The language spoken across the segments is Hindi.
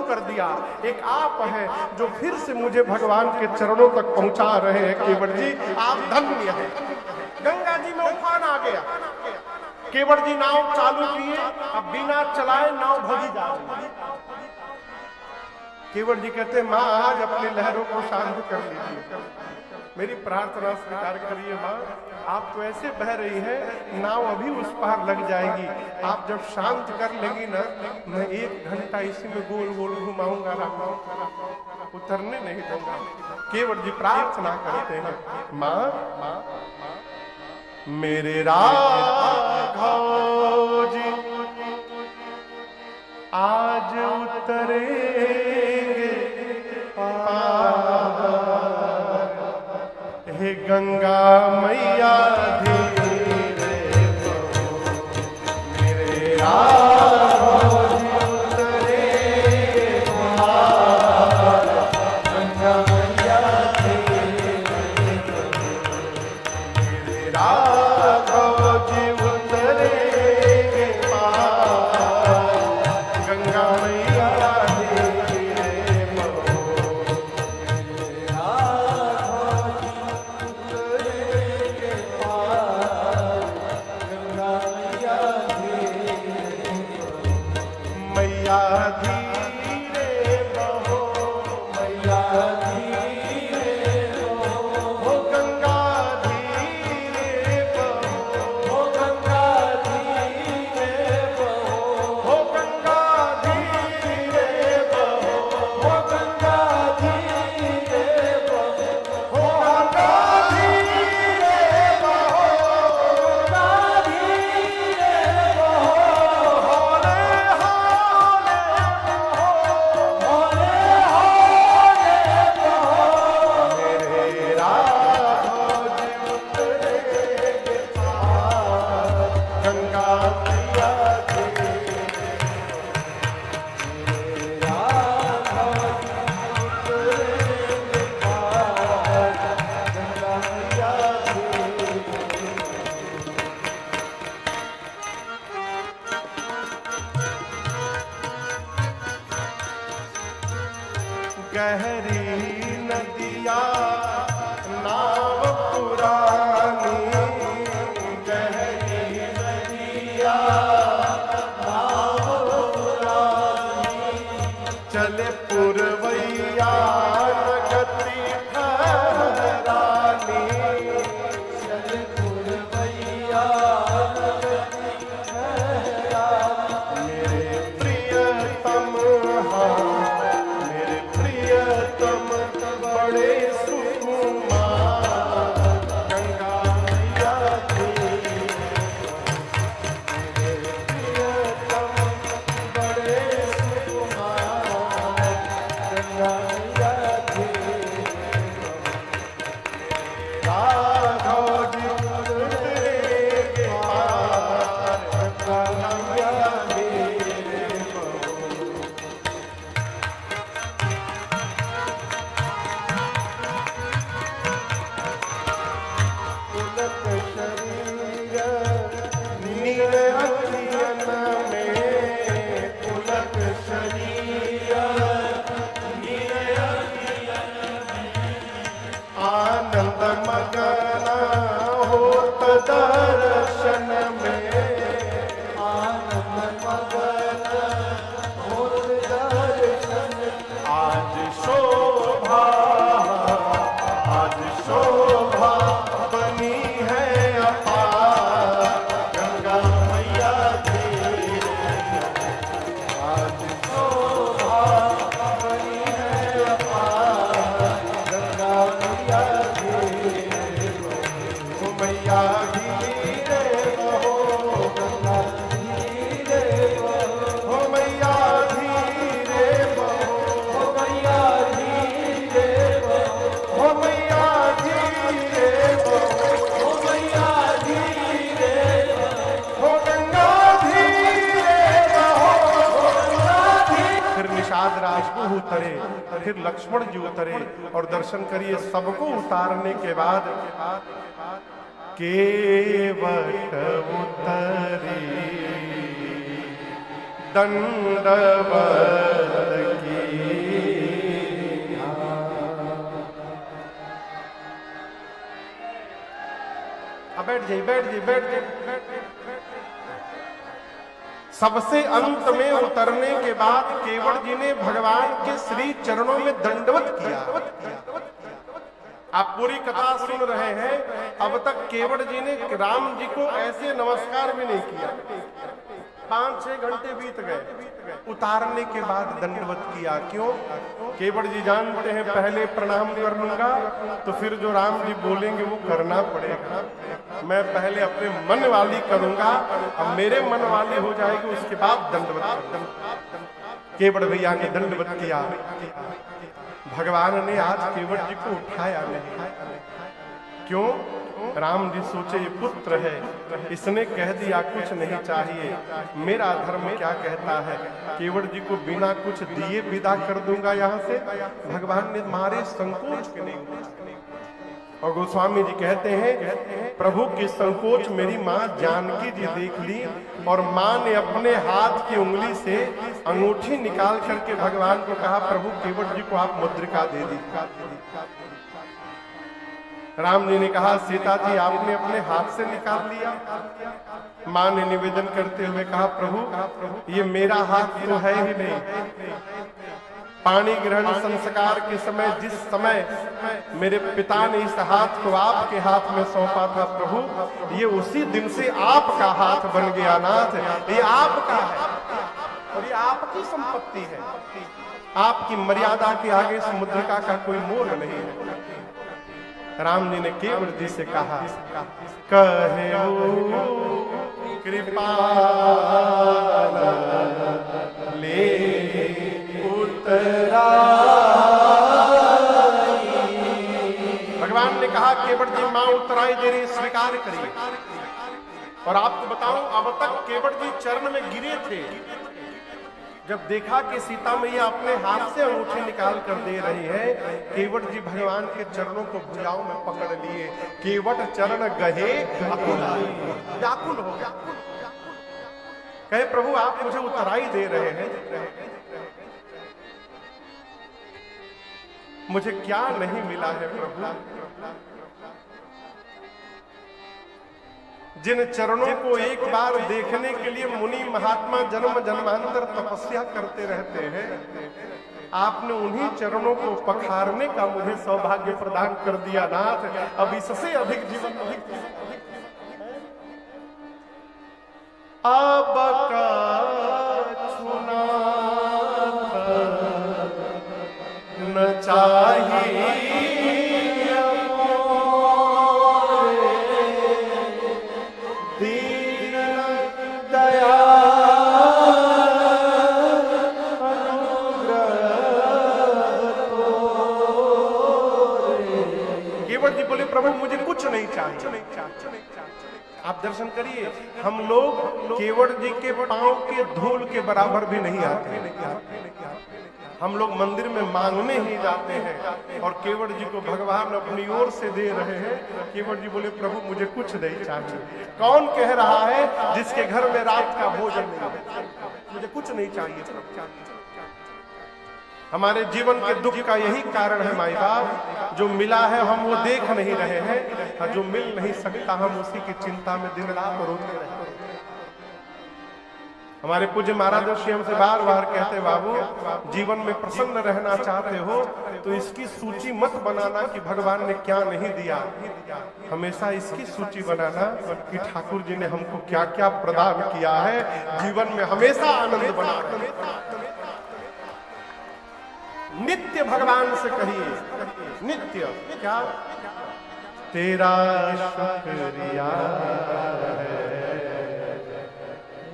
कर दिया। एक आप है जो फिर से मुझे भगवान के चरणों तक पहुंचा रहे हैं। केवट जी आप धन्य हैं। गंगा जी में उफान आ गया, केवट जी नाव चालू किए, अब बिना चलाए नाव भगी जा रही। केवट जी कहते माँ आज अपनी लहरों को शांत कर लीजिए, मेरी प्रार्थना स्वीकार करिए माँ। आप तो ऐसे बह रही है, नाव अभी उस पार लग जाएगी। आप जब शांत कर लेंगी ना, मैं 1 घंटा इसी में गोल गोल घुमाऊंगा, उतरने नहीं दूंगा। केवट जी प्रार्थना करते हैं, माँ मेरे राघव जी आज उतरेंगे पार, हे गंगा मैया धीरे बहो, मेरे राघव जी उतरेंगे पार, गंगा मैया धीरे बहो, मेरे राघव जी उतरेंगे पार, गंगा मैया धीरे बहो, मेरे राघव जी उतरेंगे पार, गंगा मैया धीरे बहो, मैया धीरे बहो, मैया धीरे बहो, गंगा धीरे बहो, गंगा धीरे बहो, गंगा धीरे बहो, गंगा धीरे बहो, गंगा धीरे बहो, गंगा धीरे बहो, होले होले बहो, होले होले बहो, मेरे राघव जी उतरेंगे पार, गंगा मैया धीरे, मेरे राघव जी उतरेंगे पार, गंगा मैया धीरे। गहरी नदिया नाव पुरानी, गहरी नदिया नाव पुरानी, चले पुरवैया गति ठहरानी, चले पुरवैया गति ठहरानी, मेरे प्रियतम हाँ मेरे प्रियतम बड़े सुकुमार, गंगा मैया धीरे, मेरे प्रियतम बड़े सुकुमार, गंगा मैया धीरे, राघव जी उतरेंगे पार, गंगा मैया धीरे बहो। पुलक शरीर नीर अखियन में, पुलक शरीर नीर अखियन में, आनंद मगन होत दर्शन में, आनंद मगन होत दर्शन, आज शोभा आज शोभा बनी है अपार, गंगा मैया धीरे, आज शोभा बनी है अपार, गंगा मैया धीरे बहो, मैया धीरे बहो, गंगा धीरे बहो, मैया धीरे बहो, मैया धीरे बहो, मैया धीरे बहो, मैया धीरे बहो, गंगा धीरे बहो, गंगा धीरे। फिर निषाद राज उतरे, फिर लक्ष्मण जी उतरे और दर्शन करिए। सबको उतारने के बाद केवट उतरी दंडवत की बैठ जाइए बैठ जाइए बैठ जाइए। सबसे अंत में उतरने के बाद केवट जी ने भगवान के श्री चरणों में दंडवत किया। आप पूरी कथा सुन रहे हैं, अब तक केवट जी ने राम जी को ऐसे नमस्कार भी नहीं किया। 5-6 घंटे बीत गए, उतारने के बाद दंडवत किया। क्यों? केवट जी जानते हैं पहले प्रणाम कर लूंगा तो फिर जो राम जी बोलेंगे वो करना पड़ेगा। मैं पहले अपने मन वाली करूंगा, अब मेरे मन वाली हो जाएगी उसके बाद दंडवत। केवट भैया ने दंडवत किया। भगवान ने आज केवट जी को उठाया नहीं। क्यों? राम जी सोचे ये पुत्र है, इसने कह दिया कुछ नहीं चाहिए, मेरा धर्म क्या कहता है, केवट जी को बिना कुछ दिए विदा कर दूंगा यहाँ से। भगवान ने मारे संकोच के नहीं। और गोस्वामी जी कहते हैं प्रभु की संकोच मेरी माँ जानकी जी देख ली और माँ ने अपने हाथ की उंगली से अंगूठी निकाल करके भगवान को कहा प्रभु केवट जी को आप मुद्रिका दे दी। राम जी ने कहा सीता जी आपने अपने हाथ से निकाल लिया। माँ ने निवेदन करते हुए कहा प्रभु ये मेरा हाथ तो है ही नहीं। पानी ग्रहण संस्कार के समय जिस समय मेरे पिता ने इस हाथ को आपके हाथ में सौंपा था प्रभु, ये उसी दिन से आपका हाथ बन गया नाथ। ये आपका है और ये आपकी संपत्ति है। आपकी मर्यादा के आगे इस मुद्रिका का कोई मोल नहीं है। राम जी ने केवट जी से कहा कहे कृपा ले उतरा। भगवान ने कहा केवट जी मां उतराई दे रही, स्वीकार करिए। और आपको बताऊं अब तक केवट जी चरण में गिरे थे। जब देखा कि सीता मैया अपने हाथ से अंगूठी निकाल कर दे रही है, केवट जी भगवान के चरणों को भुजाओं में पकड़ लिए। केवट चरण गहे व्याकुल हो गया। कहे प्रभु आप मुझे उतराई दे रहे हैं, मुझे क्या नहीं मिला है प्रभु। जिन चरणों को एक बार देखने के लिए मुनि महात्मा जन्म जन्मांतर तपस्या करते रहते हैं, आपने उन्हीं चरणों को पखारने का मुझे सौभाग्य प्रदान कर दिया नाथ। अब इससे अधिक जीवन अब का छूना न चाहिए मुझे कुछ नहीं चाहिए। आप दर्शन करिए, हम लोग केवट जी के पांव के धूल के बराबर भी नहीं आते। हम लोग मंदिर में मांगने ही जाते हैं और केवट जी को भगवान अपनी ओर से दे रहे हैं। केवट जी बोले प्रभु मुझे कुछ नहीं चाहिए। कौन कह रहा है जिसके घर में रात का भोजन नहीं है, मुझे कुछ नहीं चाहिए। हमारे जीवन के दुख का यही कारण है माई बाप, जो मिला है हम वो देख नहीं रहे हैं, जो मिल नहीं सकता हम उसी की चिंता में दिन रात रोते रहते हैं। हमारे पूज्य महाराज श्री हमसे बार बार कहते बाबू जीवन में प्रसन्न रहना चाहते हो तो इसकी सूची मत बनाना कि भगवान ने क्या नहीं दिया, हमेशा इसकी सूची बनाना कि ठाकुर जी ने हमको क्या क्या प्रदान किया है। जीवन में हमेशा आनंद बना नित्य भगवान से कहिए, नित्य क्या तेरा शुक्रिया है,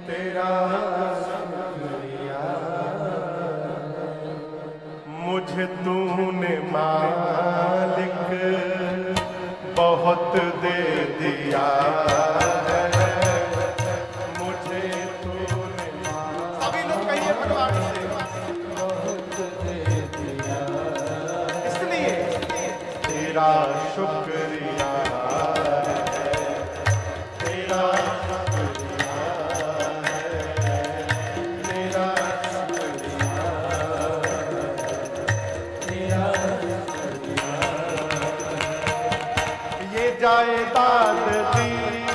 तेरा शुक्रिया मुझे तूने मालिक बहुत दे दिया है, मुझे तूने सभी लोग कहिए भगवान से तेरा शुक्रिया है, तेरा शुक्रिया है, तेरा शुक्रिया है, तेरा शुक्रिया। ये जायदाद दी।